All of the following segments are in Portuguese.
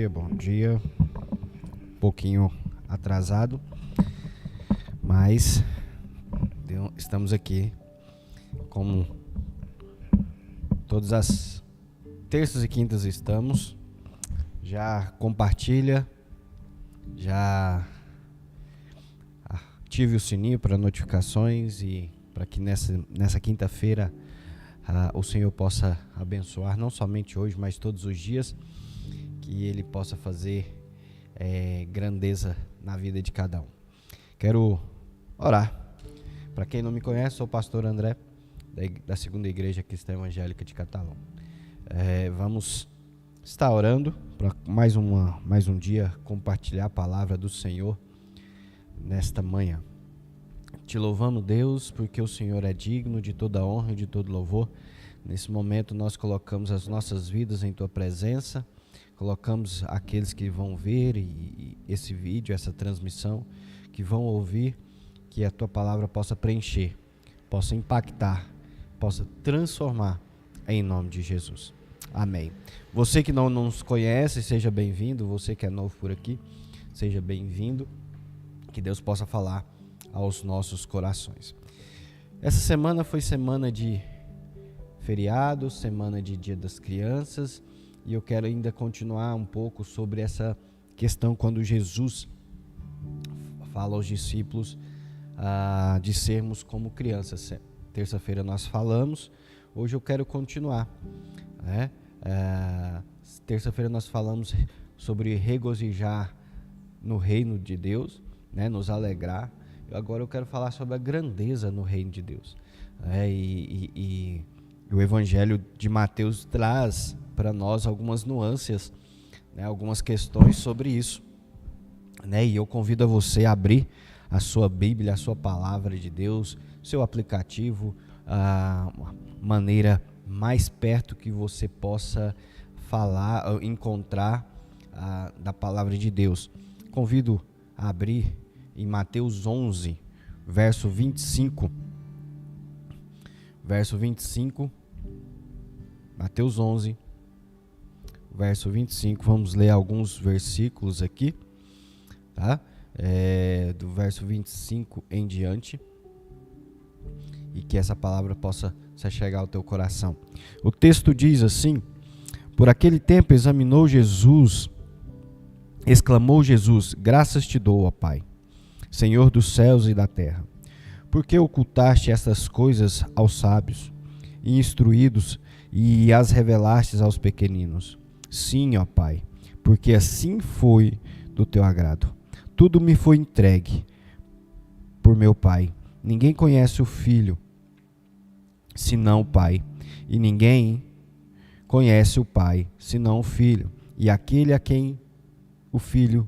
Bom dia. Um pouquinho atrasado, mas estamos aqui como todas as terças e quintas estamos. Já compartilha, já ative o sininho para notificações e para que nessa quinta-feira o Senhor possa abençoar, não somente hoje, mas todos os dias, que Ele possa fazer grandeza na vida de cada um. Quero orar. Para quem não me conhece, sou o pastor André, da Segunda Igreja Cristã Evangélica de Catalão. Vamos estar orando para mais um dia compartilhar a palavra do Senhor nesta manhã. Te louvamos, Deus, porque o Senhor é digno de toda honra e de todo louvor. Nesse momento nós colocamos as nossas vidas em Tua presença, colocamos aqueles que vão ver esse vídeo, essa transmissão, que vão ouvir, que a Tua palavra possa preencher, possa impactar, possa transformar, em nome de Jesus. Amém. Você que não nos conhece, seja bem-vindo. Você que é novo por aqui, seja bem-vindo. Que Deus possa falar aos nossos corações. Essa semana foi semana de feriado, semana de Dia das Crianças, e eu quero ainda continuar um pouco sobre essa questão quando Jesus fala aos discípulos de sermos como crianças. Terça-feira nós falamos, hoje eu quero continuar. Terça-feira nós falamos sobre regozijar no reino de Deus, né, nos alegrar. Agora eu quero falar sobre a grandeza no reino de Deus. E o Evangelho de Mateus traz para nós algumas nuances, né, algumas questões sobre isso. Né, e eu convido a você a abrir a sua Bíblia, a sua palavra de Deus, seu aplicativo, a maneira mais perto que você possa falar, encontrar da palavra de Deus. Convido a abrir em Mateus 11, verso 25. Verso 25, Mateus 11, verso 25. Vamos ler alguns versículos aqui, tá? Do verso 25 em diante, e que essa palavra possa se chegar ao teu coração. O texto diz assim: por aquele tempo exclamou Jesus, graças te dou, ó Pai, Senhor dos céus e da terra, porque ocultaste estas coisas aos sábios e instruídos e as revelastes aos pequeninos. Sim, ó Pai, porque assim foi do teu agrado. Tudo me foi entregue por meu Pai. Ninguém conhece o Filho, senão o Pai, e ninguém conhece o Pai, senão o Filho, e aquele a quem o Filho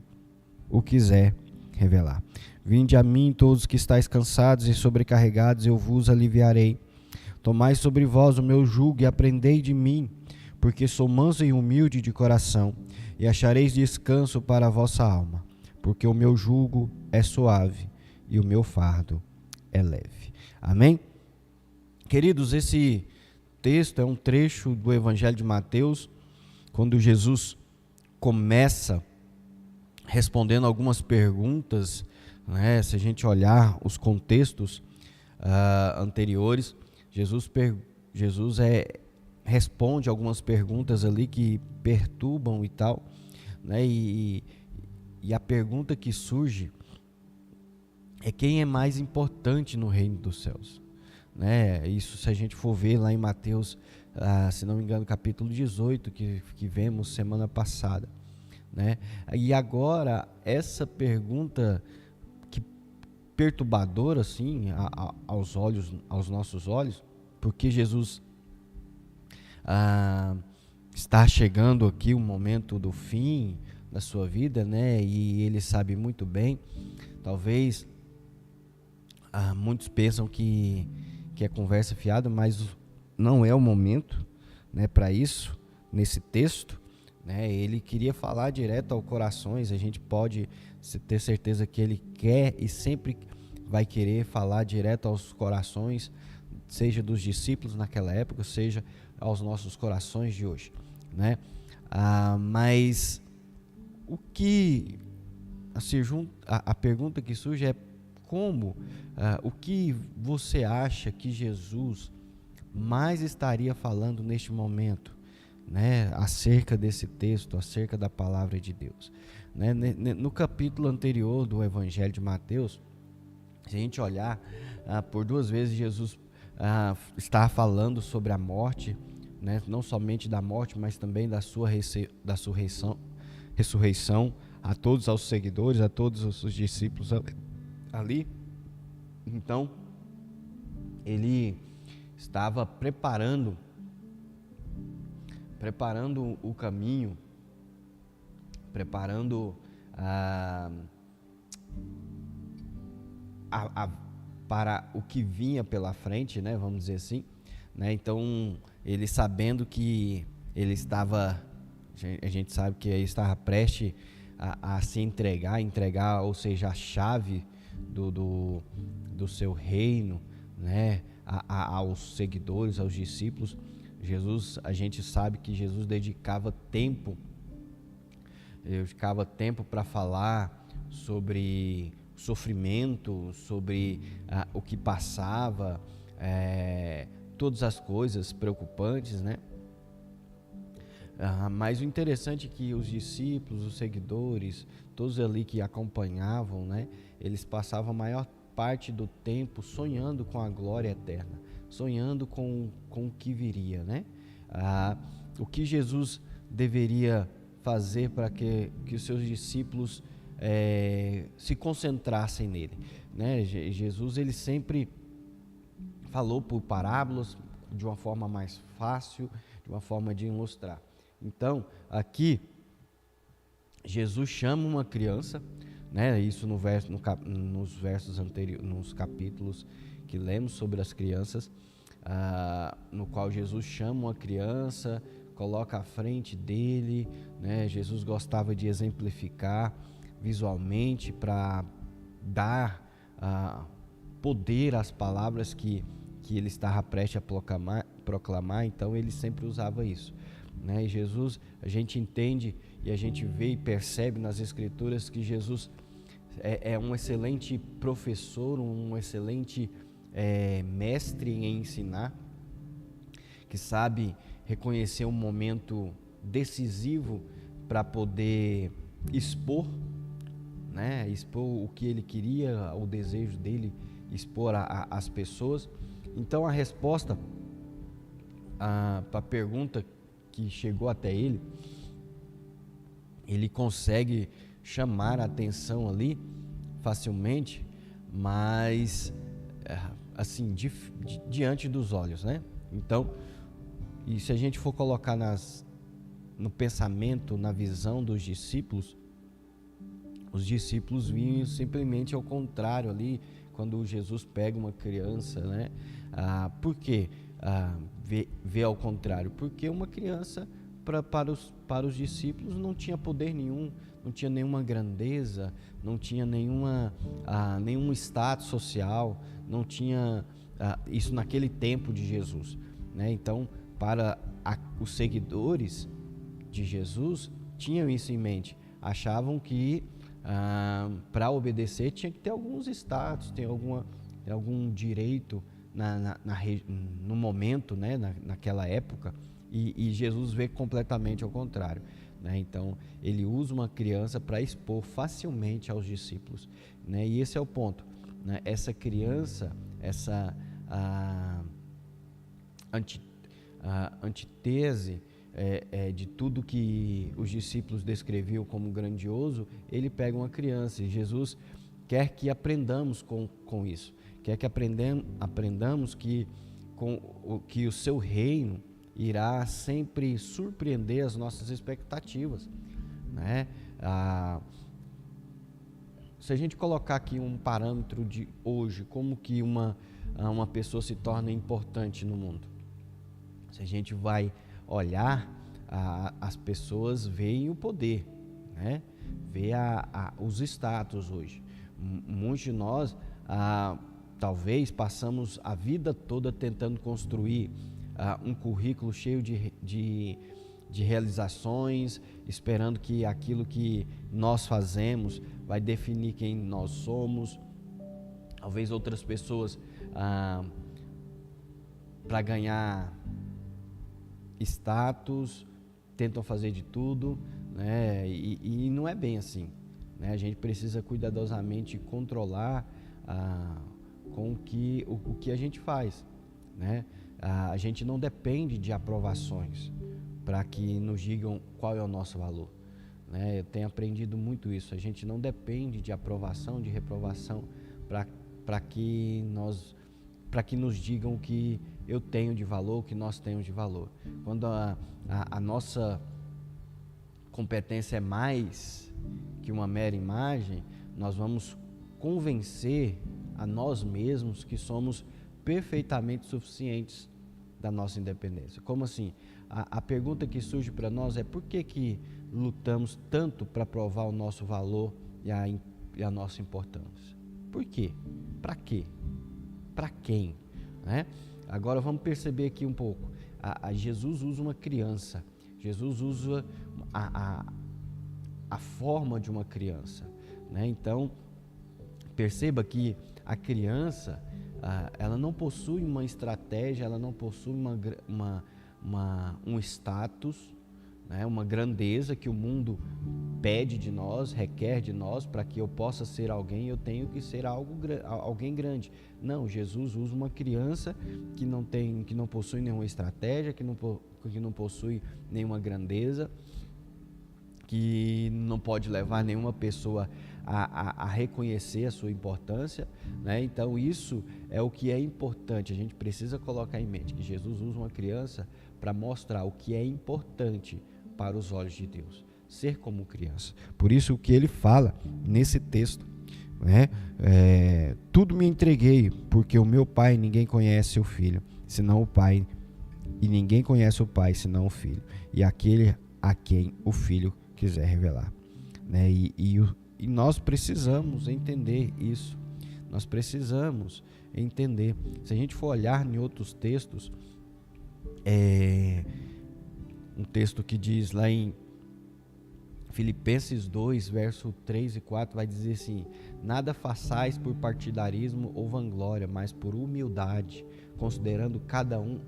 o quiser revelar. Vinde a mim todos que estáis cansados e sobrecarregados, eu vos aliviarei. Tomai sobre vós o meu jugo e aprendei de mim, porque sou manso e humilde de coração, e achareis descanso para a vossa alma, porque o meu jugo é suave e o meu fardo é leve. Amém? Queridos, esse texto é um trecho do Evangelho de Mateus, quando Jesus começa respondendo algumas perguntas, né? Se a gente olhar os contextos anteriores, Jesus responde algumas perguntas ali que perturbam e tal, né? E a pergunta que surge é quem é mais importante no reino dos céus, né? Isso, se a gente for ver lá em Mateus, se não me engano, capítulo 18, que vemos semana passada, né? E agora essa pergunta que perturbadora assim aos nossos olhos, porque Jesus está chegando aqui o momento do fim da sua vida, né? E ele sabe muito bem. Talvez muitos pensam que é conversa fiada, mas não é o momento, né, para isso. Nesse texto, né, ele queria falar direto aos corações. A gente pode ter certeza que ele quer e sempre vai querer falar direto aos corações, seja dos discípulos naquela época, seja aos nossos corações de hoje, né? Mas o que a pergunta que surge é o que você acha que Jesus mais estaria falando neste momento, né, acerca desse texto, acerca da palavra de Deus, né? No capítulo anterior do Evangelho de Mateus, se a gente olhar, por duas vezes Jesus está falando sobre a morte, né? Não somente da morte, mas também da sua ressurreição a todos os seguidores, a todos os discípulos ali. Então, ele estava preparando o caminho, preparando para o que vinha pela frente, né, vamos dizer assim, né? Então, ele sabendo que ele estava, a gente sabe que ele estava prestes a se entregar, ou seja, a chave do seu reino, né, aos seguidores, aos discípulos. A gente sabe que Jesus dedicava tempo para falar sobre sofrimento, sobre o que passava, todas as coisas preocupantes, né? Mas o interessante é que os discípulos, os seguidores, todos ali que acompanhavam, né, eles passavam a maior parte do tempo sonhando com a glória eterna, sonhando com o que viria, né? O que Jesus deveria fazer para que os seus discípulos se concentrassem nele, né? Jesus, ele sempre falou por parábolas, de uma forma mais fácil, de uma forma de ilustrar. Então, aqui, Jesus chama uma criança, né? Isso nos versos anteriores, nos capítulos que lemos sobre as crianças, no qual Jesus chama uma criança, coloca à frente dele, né? Jesus gostava de exemplificar visualmente para dar poder às palavras que ele estava prestes a proclamar, então ele sempre usava isso, né? E Jesus, a gente entende e a gente vê e percebe nas Escrituras que Jesus é um excelente professor, um excelente mestre em ensinar, que sabe reconhecer um momento decisivo para poder expor, né? Expor o que ele queria, o desejo dele, expor às pessoas. Então a resposta para a pergunta que chegou até ele, ele consegue chamar a atenção ali facilmente, mas assim, diante dos olhos, né? Então, e se a gente for colocar no pensamento, na visão dos discípulos, os discípulos vinham simplesmente ao contrário ali, quando Jesus pega uma criança, né? Por quê? Vê ao contrário? Porque uma criança, para os discípulos, não tinha poder nenhum, não tinha nenhuma grandeza, não tinha nenhum status social, não tinha isso naquele tempo de Jesus, né? Então, para os seguidores de Jesus, tinham isso em mente, achavam que para obedecer tinha que ter alguns status, ter algum direito no momento, né? Naquela época, e Jesus vê completamente ao contrário, né? Então ele usa uma criança para expor facilmente aos discípulos, né? E esse é o ponto, né? Essa criança, essa antítese de tudo que os discípulos descreviam como grandioso, ele pega uma criança, e Jesus quer que aprendamos com isso, quer que aprendamos que o seu reino irá sempre surpreender as nossas expectativas, né? Se a gente colocar aqui um parâmetro de hoje, como que uma pessoa se torna importante no mundo, se a gente vai olhar, as pessoas veem o poder, né? Vê os status hoje. Muitos de nós talvez passamos a vida toda tentando construir um currículo cheio de realizações, esperando que aquilo que nós fazemos vai definir quem nós somos. Talvez outras pessoas, para ganhar status, tentam fazer de tudo, né? E não é bem assim, né? A gente precisa cuidadosamente controlar com o que a gente faz, né? A gente não depende de aprovações para que nos digam qual é o nosso valor, né? Eu tenho aprendido muito isso. A gente não depende de aprovação, de reprovação para que nos digam o que eu tenho de valor, o que nós temos de valor. Quando a nossa competência é mais que uma mera imagem, nós vamos convencer a nós mesmos que somos perfeitamente suficientes da nossa independência. Como assim? A pergunta que surge para nós é: por que lutamos tanto para provar o nosso valor e a nossa importância? Por quê? Para quê? Para quem? Né? Agora vamos perceber aqui um pouco. Jesus usa uma criança. Jesus usa a forma de uma criança, né? Então, perceba que a criança, ela não possui uma estratégia, ela não possui um status, né? Uma grandeza que o mundo pede de nós, requer de nós. Para que eu possa ser alguém, eu tenho que ser alguém grande. Não, Jesus usa uma criança que não possui nenhuma estratégia, que não possui nenhuma grandeza, que não pode levar nenhuma pessoa a reconhecer a sua importância, né? Então isso é o que é importante. A gente precisa colocar em mente que Jesus usa uma criança para mostrar o que é importante para os olhos de Deus, ser como criança. Por isso o que ele fala nesse texto, né? Tudo me entreguei, porque o meu Pai ninguém conhece o Filho, senão o Pai, e ninguém conhece o Pai, senão o Filho, e aquele a quem o Filho quiser revelar, né? E nós precisamos entender isso. Nós precisamos entender. Se a gente for olhar em outros textos, um texto que diz lá em Filipenses 2, verso 3 e 4, vai dizer assim: nada façais por partidarismo ou vanglória, mas por humildade, considerando cada um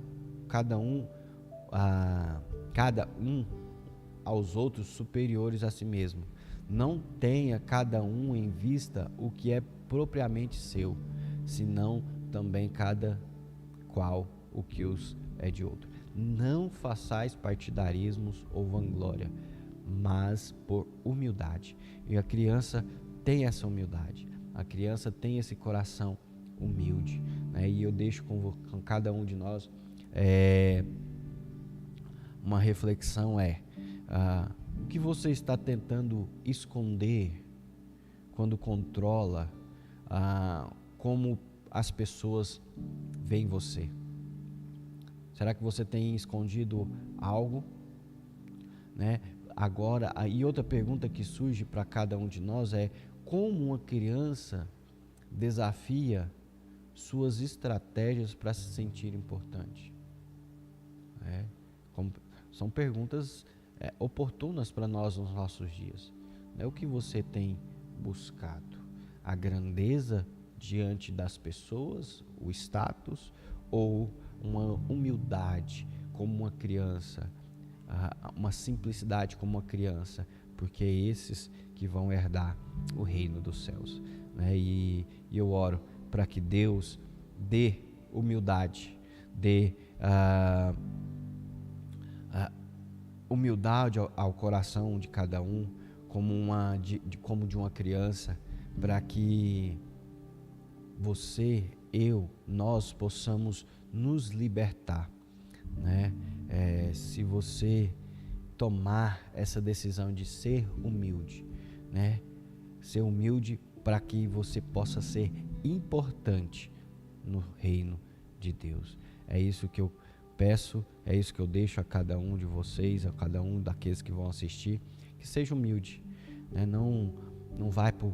aos outros superiores a si mesmo. Não tenha cada um em vista o que é propriamente seu, senão também cada qual o que os é de outro. Não façais partidarismos ou vanglória, mas por humildade. E a criança tem essa humildade, a criança tem esse coração humilde, né? E eu deixo com cada um de nós uma reflexão: o que você está tentando esconder quando controla como as pessoas veem você? Será que você tem escondido algo, né? Agora, e outra pergunta que surge para cada um de nós é: como uma criança desafia suas estratégias para se sentir importante? São perguntas oportunas para nós nos nossos dias, né? O que você tem buscado? A grandeza diante das pessoas, o status, ou uma humildade como uma criança, uma simplicidade como uma criança? Porque é esses que vão herdar o reino dos céus, né? E eu oro para que Deus dê humildade, dê humildade ao coração de cada um, como de uma criança, para que nós possamos nos libertar, né? Se você tomar essa decisão de ser humilde, né? Ser humilde para que você possa ser importante no reino de Deus. É isso que eu peço, é isso que eu deixo a cada um de vocês, a cada um daqueles que vão assistir, que seja humilde, né? Não vai por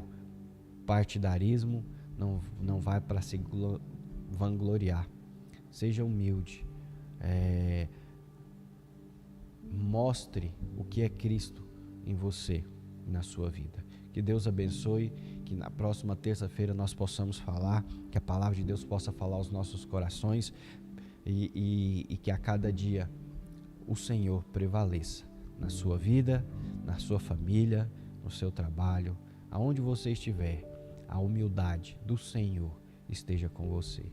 partidarismo, não vai para se vangloriar. Seja humilde, mostre o que é Cristo em você, na sua vida. Que Deus abençoe, que na próxima terça-feira nós possamos falar, que a palavra de Deus possa falar aos nossos corações, e que a cada dia o Senhor prevaleça na sua vida, na sua família, no seu trabalho, aonde você estiver. A humildade do Senhor esteja com você,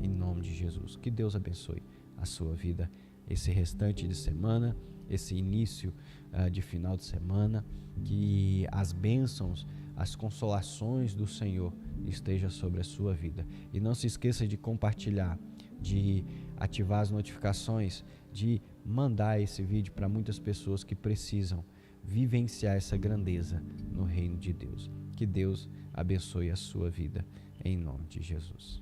em nome de Jesus. Que Deus abençoe a sua vida, esse restante de semana, esse início de final de semana, que as bênçãos, as consolações do Senhor estejam sobre a sua vida. E não se esqueça de compartilhar, de ativar as notificações, de mandar esse vídeo para muitas pessoas que precisam vivenciar essa grandeza no reino de Deus. Que Deus abençoe a sua vida, em nome de Jesus.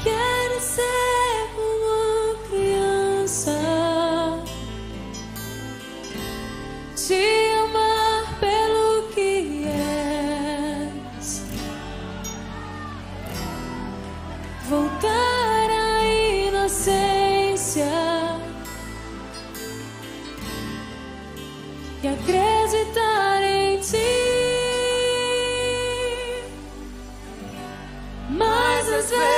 Yeah. coisas